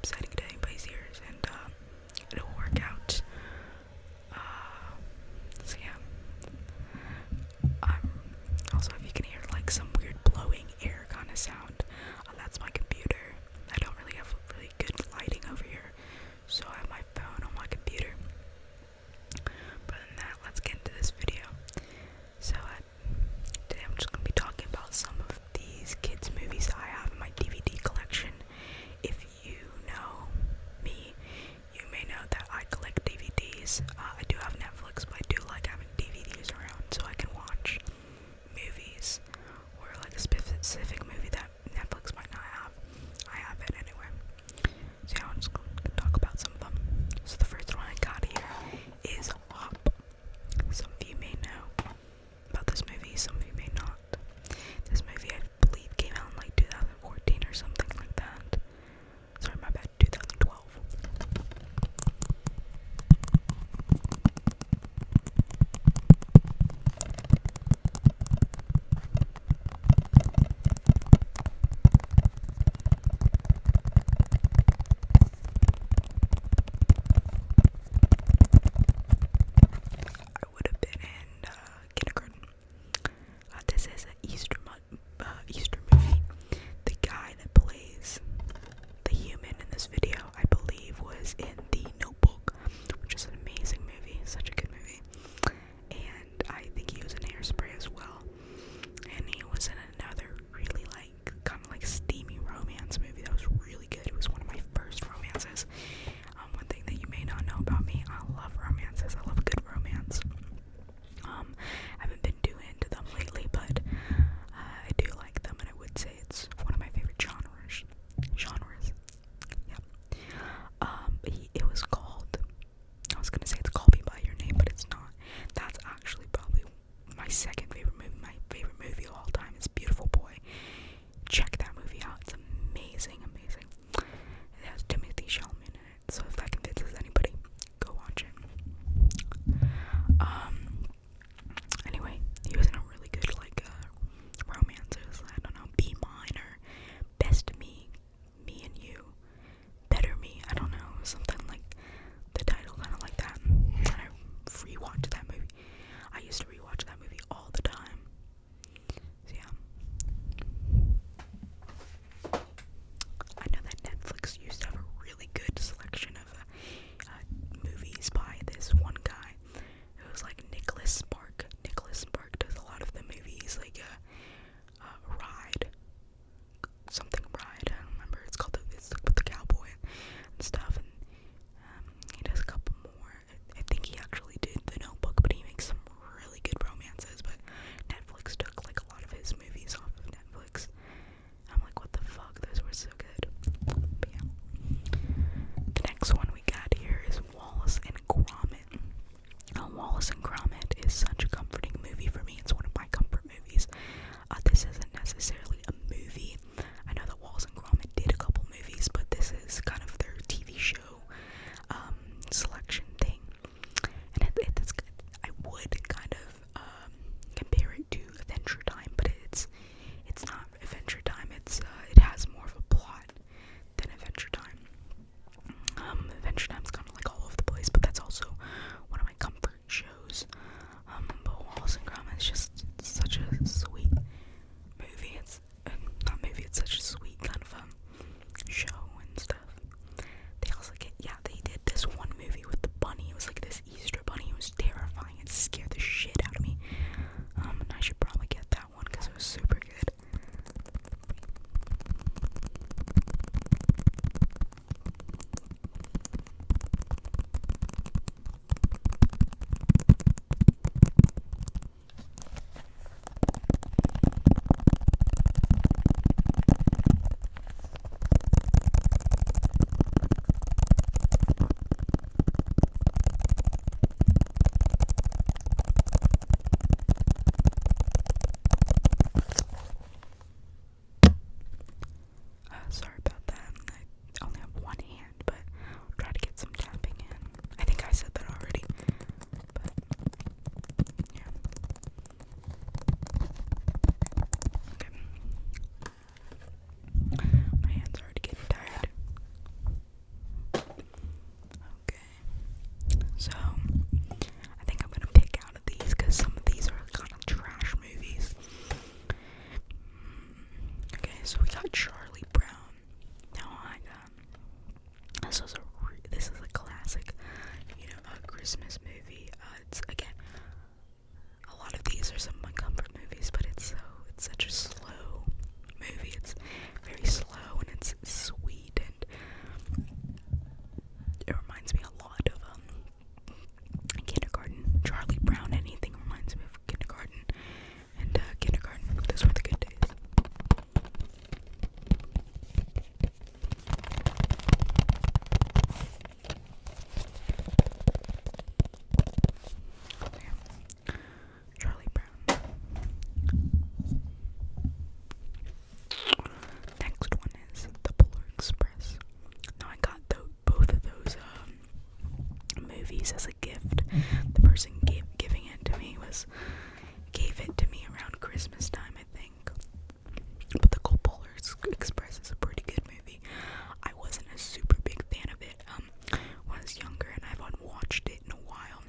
upsetting to anybody's ears, and it'll work out. So yeah. Also, if you can hear like some weird blowing air kind of sound, that's my computer. I don't really have really good lighting over here, so I have my phone on my computer. But other than that, let's get into this video. So today I'm just going to be talking about some of these kids' movies that I have in my DVD collection. If you know me, you may know that I collect DVDs. I do have Netflix, but I do like having DVDs around so I can watch movies or like a specific movie that Netflix might not have. I have it anyway. So yeah, I'm just going to talk about some of them. So the first one I got here is Hop. Some of you may know about this movie, some of you may not. This movie, I believe, came out in like 2014 or something like that. Sorry, my bad, 2012. I would have been in kindergarten. This is an Easter movie. The guy that plays the human in this video, I believe, was in The Notebook, which is an amazing movie, such a good movie. And I think he was in Hairspray as well. And he was in another really kind of like steamy romance movie that was really good. It was one of my first romances. One thing that you may not know about me, I love romances. I love a good romance. I haven't been too into them lately, but I do like them, and I would say it's one of my favorite genres. Yeah. It was called, I was gonna say it's Call Me By Your Name, but it's not. That's actually probably my second favorite movie. My favorite movie of all time is Beautiful Boy. Check that movie out. It's amazing. It has Timothy Chalamet in it, so if that convinces anybody, go watch it. Anyway, he was in a really good romances. I don't know, Be Mine or Best Me, Me and You, Better Me. I don't know, something like the title, kind of like that. And I rewatched that movie. I used to rewatch that movie all the time. So yeah. I know that Netflix used to have a really good selection of movies by this one guy. It was like Nicholas Spark. Nicholas Spark does a lot of the movies, like Ride, something Ride. I don't remember. It's with the cowboy and stuff. And he does a couple more. I think he actually did The Notebook, but he makes some really good romances. But Netflix took like a lot of his movies off of Netflix. I'm like, what the fuck? Those were so good. But yeah. The next one we got here is Wallace and Gromit. Wallace and Gromit is such a comforting movie for me. It's one of my comfort movies. This isn't necessarily a movie. I know that Wallace and Gromit did a couple movies, but this is kind of their TV show selection thing. And it's I would kind of compare it to Adventure Time, but it's not Adventure Time. It has more of a plot than Adventure Time. Adventure Time's kind of like all over the place, but that's also one of my comfort shows. But Wallace and Gromit is just such a sweet movie. reminds me a lot of kindergarten. Charlie Brown, anything reminds me of kindergarten. And kindergarten, those were the good days. Charlie Brown. Next one is the Polar Express. Now I got both of those movies as a gift. The person giving it to me gave it to me around Christmas time, I think. But the Polar Express is a pretty good movie. I wasn't a super big fan of it when I was younger, and I haven't watched it in a while.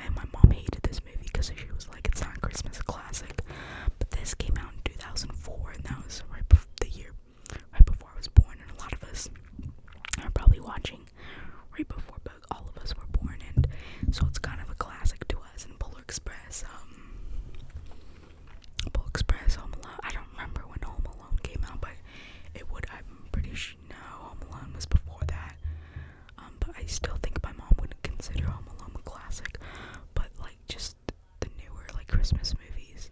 And my mom hated this movie because she was like, it's not a Christmas classic. But this came out in 2004, and that was the year right before I was born, and a lot of us are probably watching right before all of us were born, and so it's kind of a classic to us. And Polar Express, Home Alone. I don't remember when Home Alone came out, but I'm pretty sure, no, Home Alone was before that. But I still think my mom wouldn't consider Home Alone a classic. But like just the newer like Christmas movies,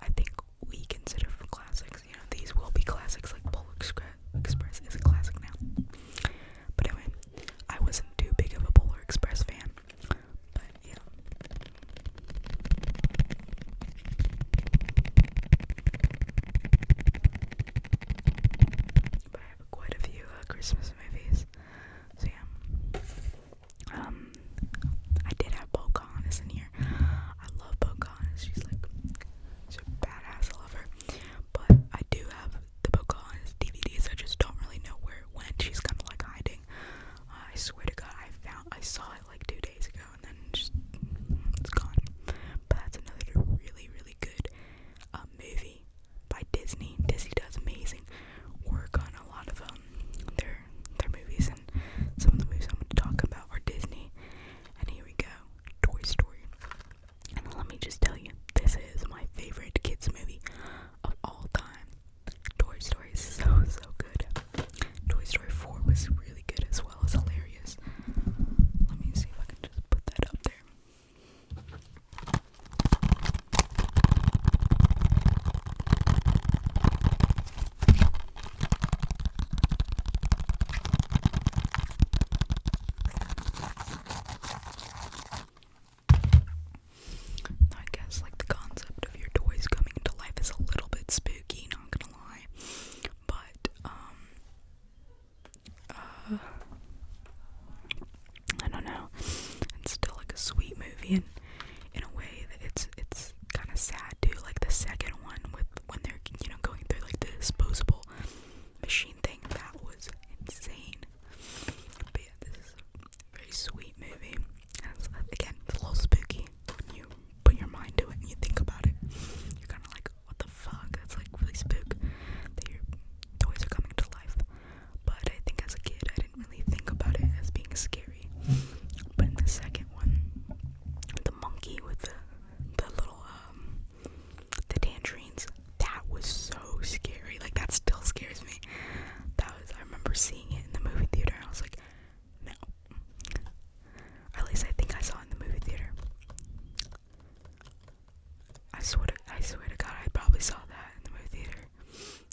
I think we consider for classics. You know, these will be classics. Like Polar Express is a classic now. But anyway, I wasn't too big of a Polar Express fan. But yeah. But I have quite a few Christmas movies. So yeah. I did have Pocahontas in here. I love Pocahontas. She's a badass. I love her. But I do have the Pocahontas DVDs. I just don't really know where it went. She's kind of like hiding. I swear to God, I saw it like 2 days ago, and then it's gone. But that's another really, really good movie by Disney. Disney does amazing work on a lot of their movies, and some of the movies I'm going to talk about are Disney. And here we go, Toy Story. And let me just tell you, this is my favorite kids movie of all time. Toy Story is so good. Toy Story 4 was really good as well, as hilarious. Let me see if I can just put that up there. I guess like the concept of your toys coming into life is a little bit spooky, not gonna lie. But I don't know. It's still like a sweet movie, and in a way that it's kind of sad too. Like the second one with when they're going through like the disposable machine thing, that was insane. But yeah, this is a very sweet movie. And again, it's a little spooky when you put your mind to it and you think about it. You're kind of like, what the fuck? That's like really spook that your toys are coming to life. But I think as a kid, I didn't really think about it as being scary. But in the second one, the monkey with the little the tangerines, that was so scary. Like that still scares me. I remember seeing it in the movie theater, and I was like, no. Or at least I think I saw it in the movie theater. I swear to God, I probably saw that in the movie theater.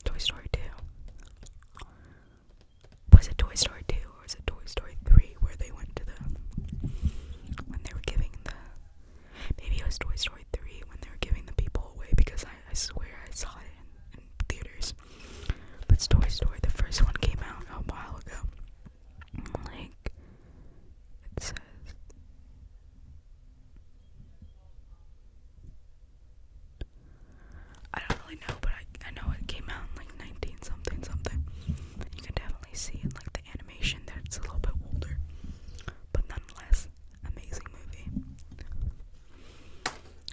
Toy Story 2. Was it Toy Story 2 or was it Toy Story 3 where they went to when they were giving maybe it was Toy Story 3 when they were giving the people away, because I swear I saw it in theaters. But it's Toy Story, the first one came out a while ago. Like, it says, I don't really know, but I know it came out in like 19 something. You can definitely see in like the animation that it's a little bit older, but nonetheless, amazing movie.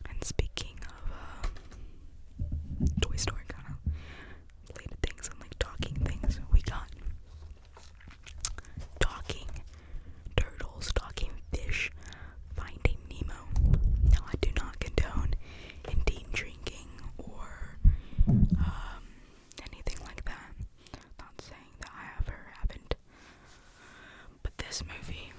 And speaking of Toy Story kind of related things and like talking things, we got talking turtles, talking fish, Finding Nemo. Now I do not condone indeed drinking or anything like that. Not saying that I have or haven't. But this movie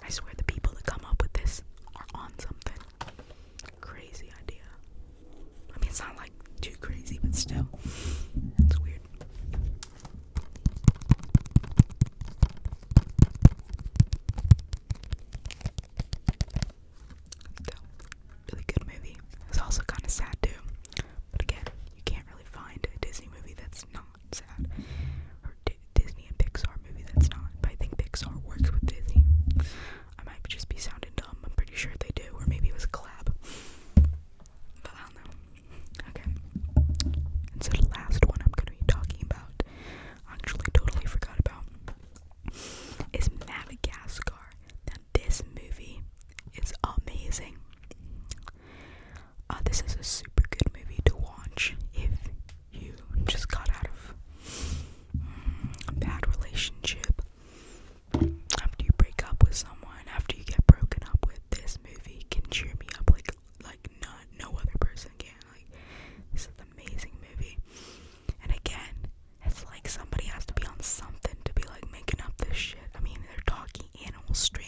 I swear the people that come up with this are on something. Crazy idea. I mean, it's not like too crazy, but still, it's weird. Still, really good movie. It's also kind of sad too. But again, you can't really find a Disney movie that's not sad, or Disney and Pixar movie that's not. But I think Pixar works with Disney. I might just be sounding dumb. I'm pretty sure they do, or maybe it was a collab. But I don't know. Okay. And so the last one I'm going to be talking about, I actually totally forgot about, is Madagascar. Now this movie is amazing. This is a super good movie to watch if you just got out of a bad relationship. After you break up with someone, after you get broken up with, this movie can cheer me up like no other person can. Like, this is an amazing movie. And again, it's like somebody has to be on something to be like making up this shit. I mean, they're talking animals straight